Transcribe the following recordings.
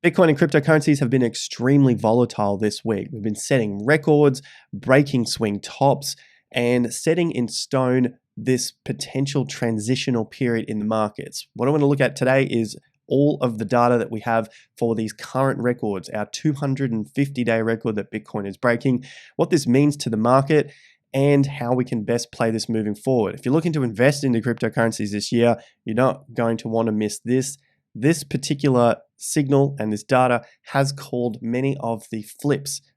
Bitcoin and cryptocurrencies have been extremely volatile this week. We've been setting records, breaking swing tops, and setting in stone this potential transitional period in the markets. What I want to look at today is all of the data that we have for these current records, our 250-day record that Bitcoin is breaking, what this means to the market, and how we can best play this moving forward. If you're looking to invest into cryptocurrencies this year, you're not going to want to miss this. This particular signal and this data has called many of the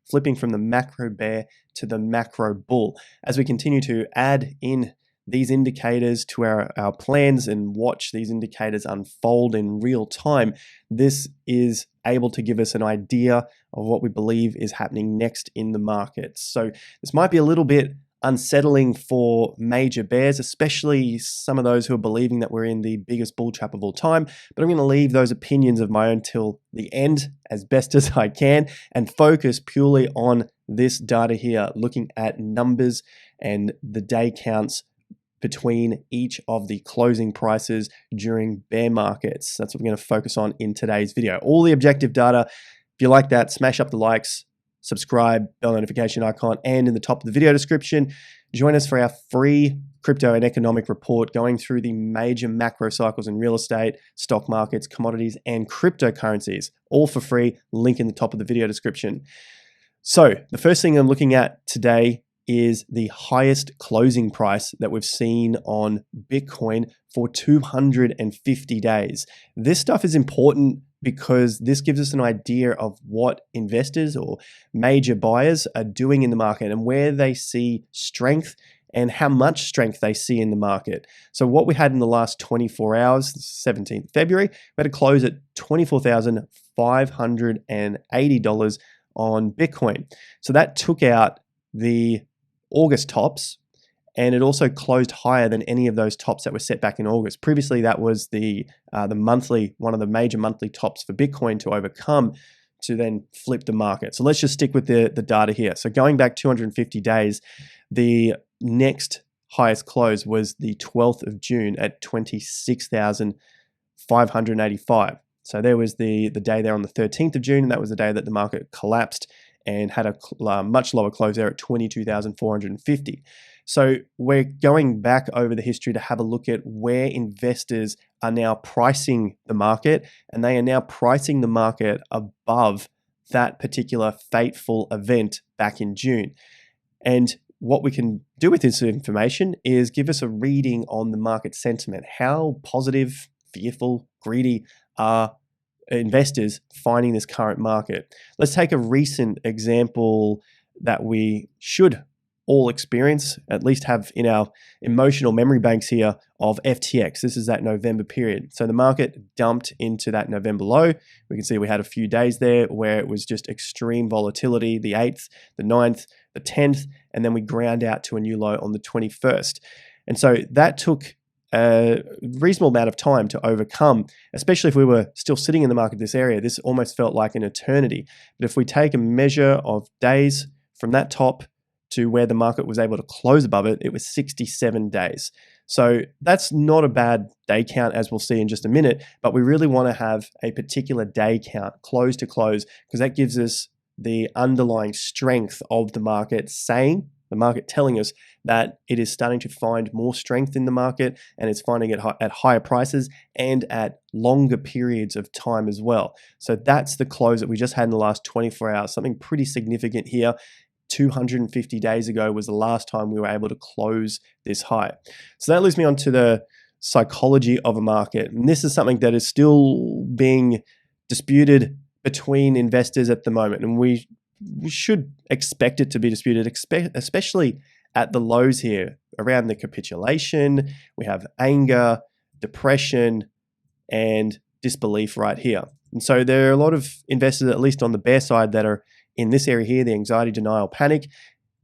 flipping from the macro bear to the macro bull. As we continue to add in these indicators to our plans and watch these indicators unfold in real time, this is able to give us an idea of what we believe is happening next in the market. So this might be a little bit unsettling for major bears, especially some of those who are believing that we're in the biggest bull trap of all time. But I'm going to leave those opinions of my own till the end as best as I can and focus purely on this data here, looking at numbers and the day counts between each of the closing prices during bear markets. That's what we're going to focus on in today's video. All the objective data. If you like that, smash up the likes, subscribe, bell notification icon, and in the top of the video description, join us for our free crypto and economic report going through the major macro cycles in real estate, stock markets, commodities, and cryptocurrencies, all for free. Link in the top of the video description. So the first thing I'm looking at today is the highest closing price that we've seen on Bitcoin for 250 days. This stuff is important because this gives us an idea of what investors or major buyers are doing in the market and where they see strength and how much strength they see in the market. So what we had in the last 24 hours, 17th February, we had to close at $24,580 on Bitcoin. So that took out the August tops, and it also closed higher than any of those tops that were set back in August. Previously, that was the monthly, one of the major monthly tops for Bitcoin to overcome to then flip the market. So let's just stick with the data here. So going back 250 days, the next highest close was the 12th of June at 26,585. So there was the day there on the 13th of June, and that was the day that the market collapsed and had a much lower close there at 22,450. So we're going back over the history to have a look at where investors are now pricing the market, and they are now pricing the market above that particular fateful event back in June. And what we can do with this information is give us a reading on the market sentiment. How positive, fearful, greedy are investors finding this current market? Let's take a recent example that we should all experience, at least have in our emotional memory banks here, of FTX. This is that November period. So the market dumped into that November low. We can see we had a few days there where it was just extreme volatility, the 8th, the 9th, the 10th, and then we ground out to a new low on the 21st. And so that took a reasonable amount of time to overcome, especially if we were still sitting in the market this area. This almost felt like an eternity. But if we take a measure of days from that top to where the market was able to close above it, it was 67 days. So that's not a bad day count, as we'll see in just a minute, but we really want to have a particular day count close to close, because that gives us the underlying strength of the market telling us that it is starting to find more strength in the market, and it's finding it at higher prices and at longer periods of time as well. So that's the close that we just had in the last 24 hours, something pretty significant here. 250 days ago was the last time we were able to close this high. So that leads me on to the psychology of a market. And this is something that is still being disputed between investors at the moment. And we should expect it to be disputed, especially at the lows here around the capitulation. We have anger, depression, and disbelief right here. And so there are a lot of investors, at least on the bear side, that are in this area here, the anxiety, denial, panic.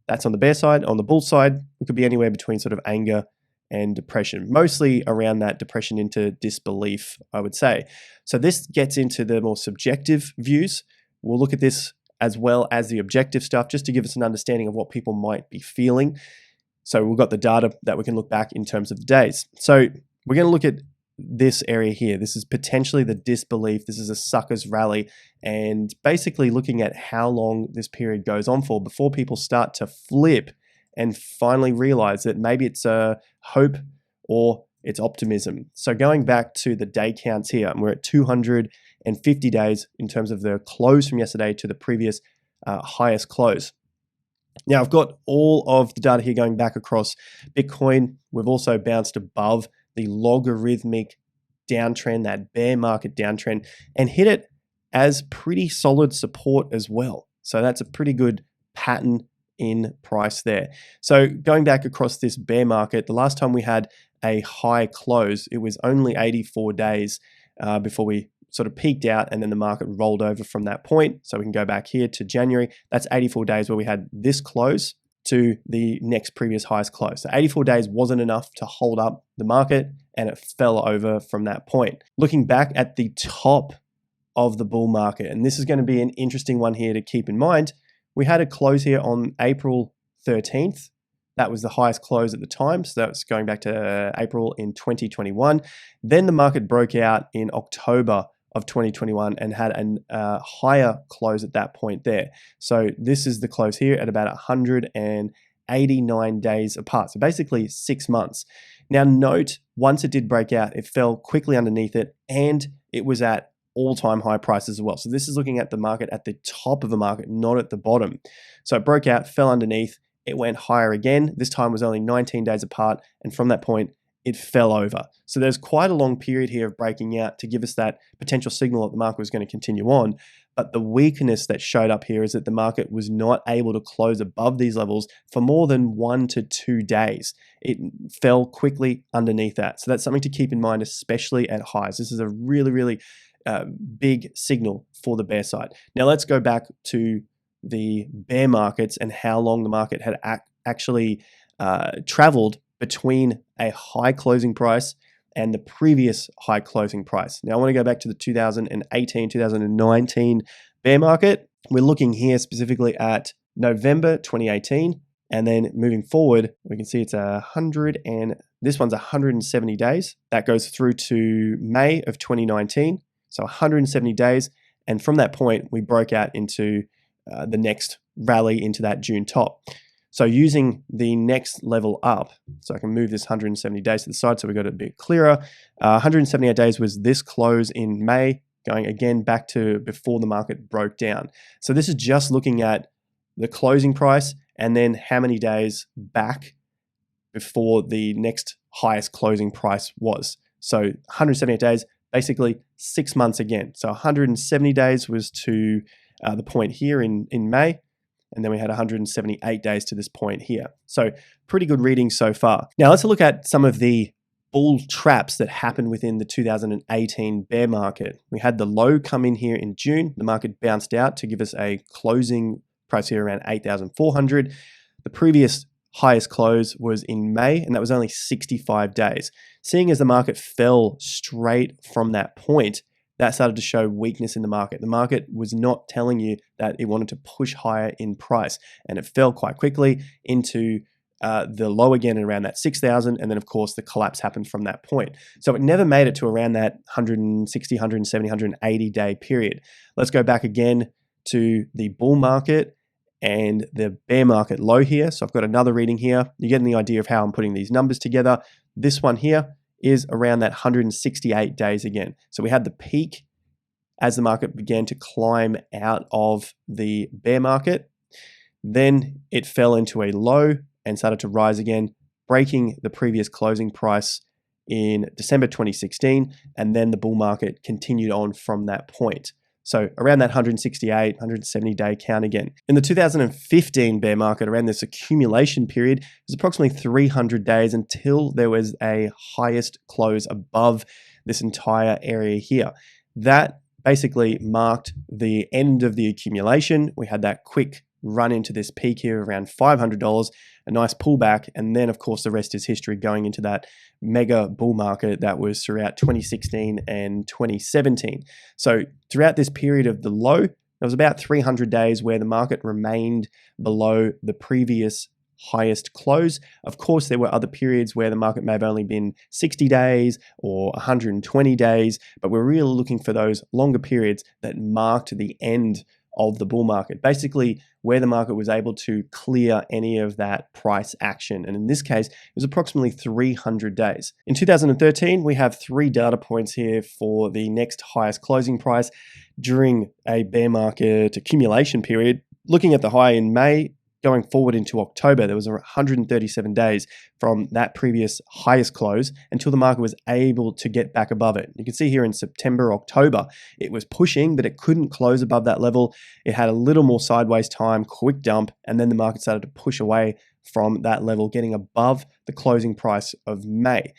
That's on the bear side. On the bull side, it could be anywhere between sort of anger and depression, mostly around that depression into disbelief, I would say. So this gets into the more subjective views. We'll look at this as well as the objective stuff, just to give us an understanding of what people might be feeling. So we've got the data that we can look back in terms of the days. So we're going to look at this area here. This is potentially the disbelief. This is a sucker's rally, and basically looking at how long this period goes on for before people start to flip and finally realize that maybe it's a hope or it's optimism. So going back to the day counts here, and we're at 250 days in terms of the close from yesterday to the previous highest close. Now, I've got all of the data here going back across Bitcoin. We've also bounced above the logarithmic downtrend, that bear market downtrend, and hit it as pretty solid support as well. So that's a pretty good pattern in price there. So going back across this bear market, the last time we had a high close, it was only 84 days before we sort of peaked out, and then the market rolled over from that point. So we can go back here to January. That's 84 days where we had this close to the next previous highest close. So 84 days wasn't enough to hold up the market, and it fell over from that point. Looking back at the top of the bull market, and this is going to be an interesting one here to keep in mind, we had a close here on April 13th. That was the highest close at the time. So that's going back to April in 2021. Then the market broke out in October of 2021 and had a higher close at that point there. So this is the close here at about 189 days apart. So basically 6 months. Now note, once it did break out, it fell quickly underneath it, and it was at all-time high prices as well. So this is looking at the market at the top of the market, not at the bottom. So it broke out, fell underneath, it went higher again. This time was only 19 days apart, and from that point, it fell over. So there's quite a long period here of breaking out to give us that potential signal that the market was going to continue on. But the weakness that showed up here is that the market was not able to close above these levels for more than 1 to 2 days. It fell quickly underneath that. So that's something to keep in mind, especially at highs. This is a really, really big signal for the bear side. Now let's go back to the bear markets and how long the market had actually traveled between a high closing price and the previous high closing price. Now I want to go back to the 2018, 2019 bear market. We're looking here specifically at November 2018, and then moving forward, we can see it's this one's 170 days. That goes through to May of 2019. So 170 days. And from that point, we broke out into the next rally into that June top. So using the next level up, so I can move this 170 days to the side so we got it a bit clearer. 178 days was this close in May, going again back to before the market broke down. So this is just looking at the closing price and then how many days back before the next highest closing price was. So 178 days, basically 6 months again. So 170 days was to the point here in May. And then we had 178 days to this point here. So pretty good reading so far. Now let's look at some of the bull traps that happened within the 2018 bear market. We had the low come in here in June. The market bounced out to give us a closing price here around 8,400. The previous highest close was in May, and that was only 65 days. Seeing as the market fell straight from that point, that started to show weakness in the market. The market was not telling you that it wanted to push higher in price, and it fell quite quickly into the low again at around that 6,000, and then of course the collapse happened from that point. So it never made it to around that 160, 170, 180 day period. Let's go back again to the bull market and the bear market low here. So I've got another reading here. You're getting the idea of how I'm putting these numbers together. This one here is around that 168 days again. So we had the peak as the market began to climb out of the bear market. Then it fell into a low and started to rise again, breaking the previous closing price in December 2016. And then the bull market continued on from that point. So around that 168, 170 day count again. In the 2015 bear market, around this accumulation period, it was approximately 300 days until there was a highest close above this entire area here. That basically marked the end of the accumulation. We had that quick run into this peak here around $500, a nice pullback, and then of course the rest is history going into that mega bull market that was throughout 2016 and 2017. So throughout this period of the low, there was about 300 days where the market remained below the previous highest close. Of course, there were other periods where the market may have only been 60 days or 120 days, but we're really looking for those longer periods that marked the end of the bull market, basically where the market was able to clear any of that price action. And in this case, it was approximately 300 days. In 2013, we have 3 data points here for the next highest closing price during a bear market accumulation period. Looking at the high in May, going forward into October, there was 137 days from that previous highest close until the market was able to get back above it. You can see here in September, October, it was pushing, but it couldn't close above that level. It had a little more sideways time, quick dump, and then the market started to push away from that level, getting above the closing price of May.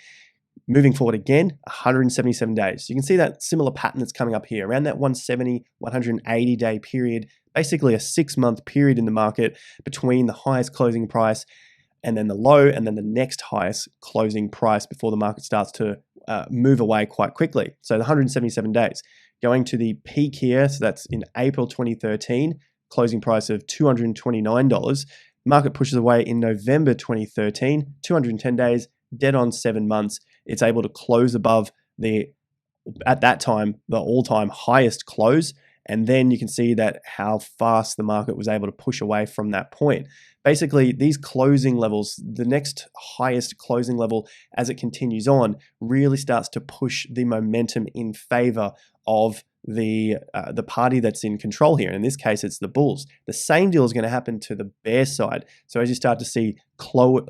Moving forward again, 177 days. You can see that similar pattern that's coming up here, around that 170, 180 day period, basically a 6-month period in the market between the highest closing price and then the low and then the next highest closing price before the market starts to move away quite quickly. So the 177 days. Going to the peak here, so that's in April 2013, closing price of $229. Market pushes away in November 2013, 210 days, dead on 7 months. It's able to close above at that time, the all-time highest close. And then you can see that how fast the market was able to push away from that point. Basically, these closing levels, the next highest closing level as it continues on, really starts to push the momentum in favor of the party that's in control here. In this case, it's the bulls. The same deal is going to happen to the bear side. So as you start to see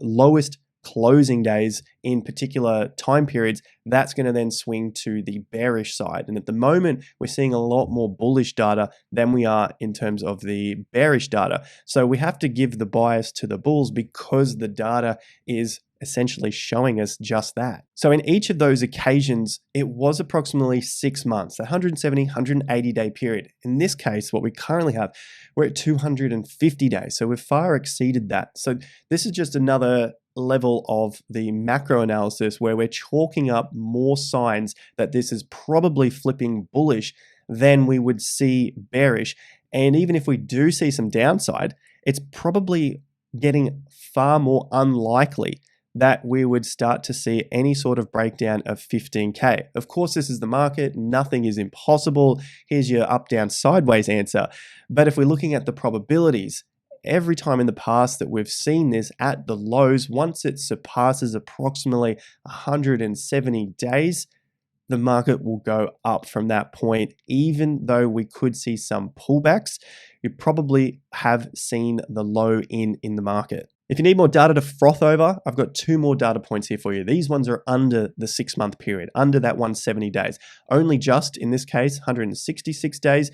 lowest closing days in particular time periods, that's going to then swing to the bearish side. And at the moment, we're seeing a lot more bullish data than we are in terms of the bearish data. So we have to give the bias to the bulls because the data is essentially showing us just that. So in each of those occasions, it was approximately 6 months, 170, 180 day period. In this case, what we currently have, we're at 250 days. So we've far exceeded that. So this is just another level of the macro analysis where we're chalking up more signs that this is probably flipping bullish than we would see bearish. And even if we do see some downside, it's probably getting far more unlikely that we would start to see any sort of breakdown of 15K. Of course, this is the market. Nothing is impossible. Here's your up, down, sideways answer. But if we're looking at the probabilities, every time in the past that we've seen this at the lows, once it surpasses approximately 170 days, the market will go up from that point. Even though we could see some pullbacks, you probably have seen the low in the market. If you need more data to froth over, I've got 2 more data points here for you. These ones are under the 6-month period, under that 170 days. Only just, in this case, 166 days.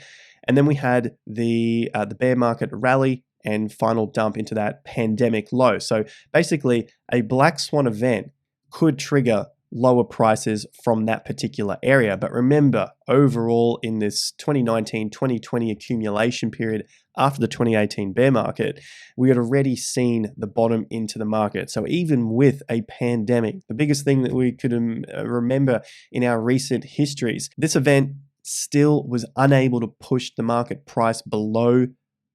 And then we had the bear market rally and final dump into that pandemic low. So basically, a black swan event could trigger lower prices from that particular area. But remember, overall in this 2019-2020 accumulation period after the 2018 bear market, we had already seen the bottom into the market. So even with a pandemic, the biggest thing that we could remember in our recent histories, this event still was unable to push the market price below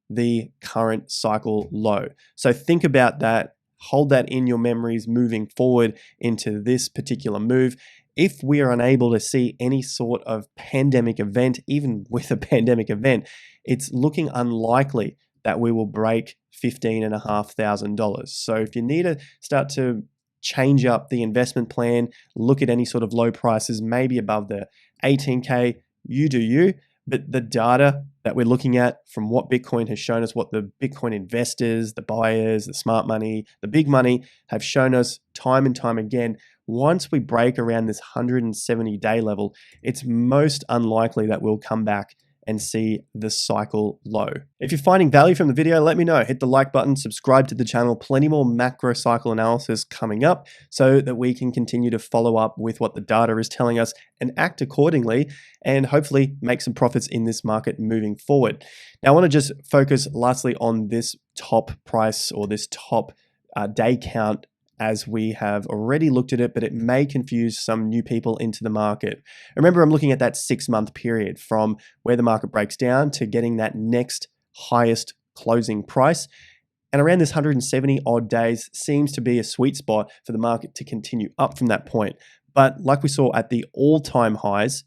the current cycle low. So think about that. Hold that in your memories moving forward into this particular move. If we are unable to see any sort of pandemic event, even with a pandemic event, it's looking unlikely that we will break $15,500. So if you need to start to change up the investment plan, look at any sort of low prices, maybe above the 18K, you do you. But the data that we're looking at from what Bitcoin has shown us, what the Bitcoin investors, the buyers, the smart money, the big money have shown us time and time again, once we break around this 170-day level, it's most unlikely that we'll come back and see the cycle low. If you're finding value from the video, let me know. Hit the like button, subscribe to the channel. Plenty more macro cycle analysis coming up so that we can continue to follow up with what the data is telling us and act accordingly and hopefully make some profits in this market moving forward. Now, I want to just focus lastly on this top price or this top day count, as we have already looked at it, but it may confuse some new people into the market. Remember, I'm looking at that 6-month period from where the market breaks down to getting that next highest closing price. And around this 170 odd days seems to be a sweet spot for the market to continue up from that point. But like we saw at the all-time highs,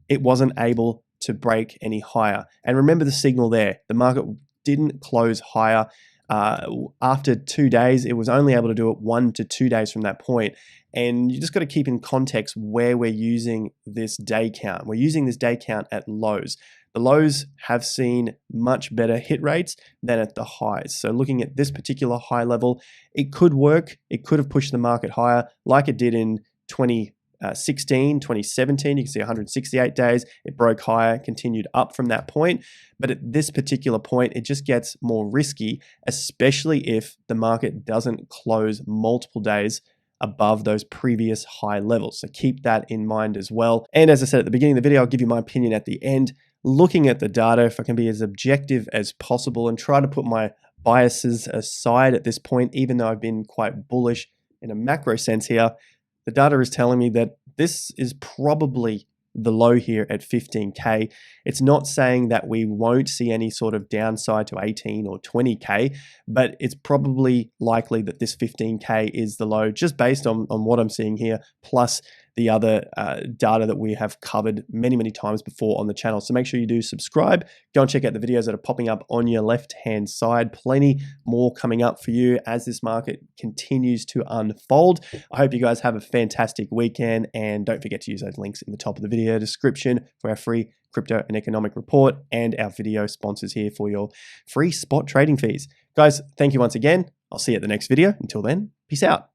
it wasn't able to break any higher. And remember the signal there. The market didn't close higher. After 2 days, it was only able to do it 1 to 2 days from that point. And you just got to keep in context where we're using this day count. We're using this day count at lows. The lows have seen much better hit rates than at the highs. So looking at this particular high level, it could work. It could have pushed the market higher like it did in 2016, 2017. You can see 168 days. It broke higher, continued up from that point. But at this particular point, it just gets more risky, especially if the market doesn't close multiple days above those previous high levels. So keep that in mind as well. And as I said at the beginning of the video, I'll give you my opinion at the end. Looking at the data, if I can be as objective as possible and try to put my biases aside at this point, even though I've been quite bullish in a macro sense here, the data is telling me that this is probably the low here at 15K. It's not saying that we won't see any sort of downside to 18 or 20K, but it's probably likely that this 15K is the low just based on what I'm seeing here, plus the other data that we have covered many, many times before on the channel. So make sure you do subscribe. Go and check out the videos that are popping up on your left-hand side. Plenty more coming up for you as this market continues to unfold. I hope you guys have a fantastic weekend, and don't forget to use those links in the top of the video description for our free crypto and economic report and our video sponsors here for your free spot trading fees. Guys, thank you once again. I'll see you at the next video. Until then, peace out.